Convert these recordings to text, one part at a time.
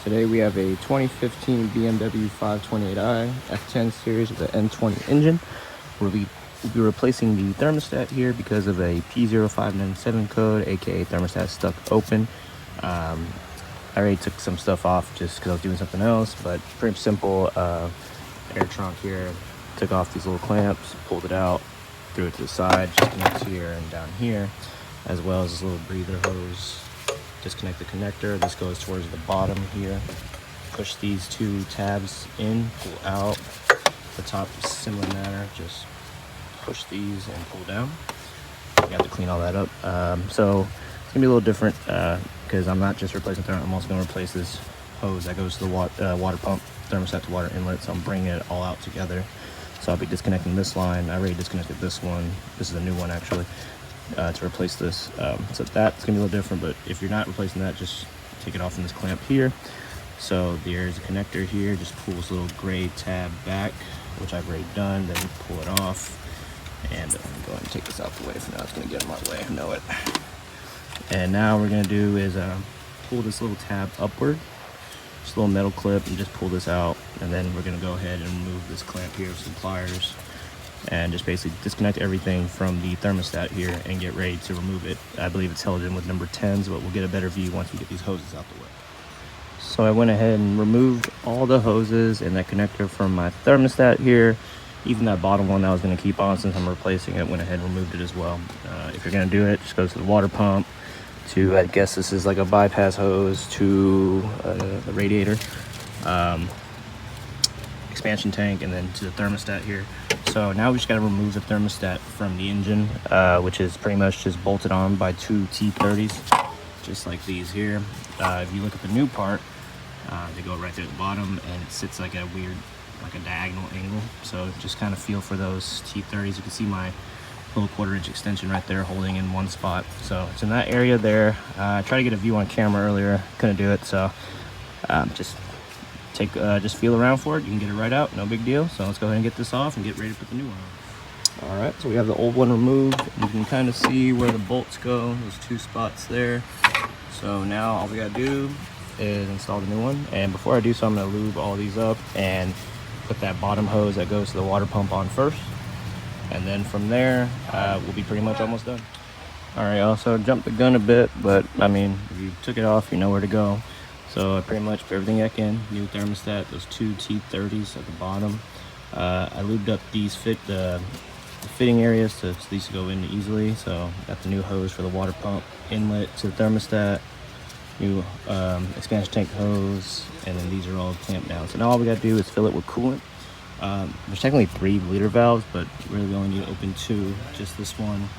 Today we have a 2015 BMW 528i F10 series with an N20 engine. We'll be replacing the thermostat here because of a P0597 code, aka thermostat stuck open. I already took some stuff off just because I was doing something else, but pretty simple. Air trunk here, took off these little clamps, pulled it out, threw it to the side, just connects here and down here, as well as this little breather hose. Disconnect the connector. This goes towards the bottom here. Push these two tabs in, pull out. The top is similar manner, just push these and pull down. You have to clean all that up. So it's gonna be a little different because I'm not just replacing the thermostat, I'm also gonna replace this hose that goes to the water pump, thermostat to water inlet. So I'm bringing it all out together. So I'll be disconnecting this line. I already disconnected this one. This is a new one actually. To replace this, so that's gonna be a little different, but if you're not replacing that, just take it off from this clamp here. So there's a connector here, just pull this little gray tab back, which I've already done, then pull it off, and I'm going to go ahead and take this out the way for now. It's gonna get in my way, I know it. And now we're gonna do is pull this little tab upward, just a little metal clip, and just pull this out, and then we're gonna go ahead and remove this clamp here with some pliers and just basically disconnect everything from the thermostat here and get ready to remove it. I believe it's held in with number 10s, but we'll get a better view once we get these hoses out the way. So I went ahead and removed all the hoses and that connector from my thermostat here. Even that bottom one that I was going to keep on since I'm replacing it, went ahead and removed it as well. If you're going to do it, just go to the water pump, to, I guess this is like a bypass hose, to the radiator, expansion tank, and then to the thermostat here. So now we just got to remove the thermostat from the engine, which is pretty much just bolted on by two T30s, just like these here. If you look at the new part, they go right there at the bottom, and it sits like a weird, like a diagonal angle. So just kind of feel for those T30s. You can see my little 1/4-inch extension right there holding in one spot. So it's in that area there. I tried to get a view on camera earlier, couldn't do it. So just feel around for it. You can get it right out, no big deal. So let's go ahead and get this off and get ready to put the new one on. All right, so we have the old one removed. You can kind of see where the bolts go, those two spots there. So now all we gotta do is install the new one. And before I do so, I'm gonna lube all these up and put that bottom hose that goes to the water pump on first. And then from there, we'll be pretty much almost done. All right, also jumped the gun a bit, but I mean, if you took it off, you know where to go. So I pretty much put everything back in, new thermostat, those two T30s at the bottom. I lubed up these the fitting areas so these go in easily. So got the new hose for the water pump inlet to the thermostat, new expansion tank hose, and then these are all clamped down. So now all we gotta do is fill it with coolant. There's technically 3 bleeder valves, but really we only need to open 2, just this one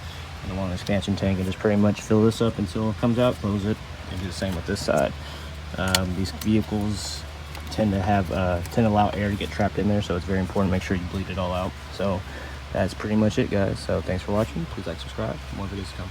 and the one in the expansion tank, and just pretty much fill this up until it comes out, close it, and do the same with this side. These vehicles tend to allow air to get trapped in there, so it's very important to make sure you bleed it all out. So that's pretty much it, guys. So thanks for watching. Please like, subscribe, more videos to come.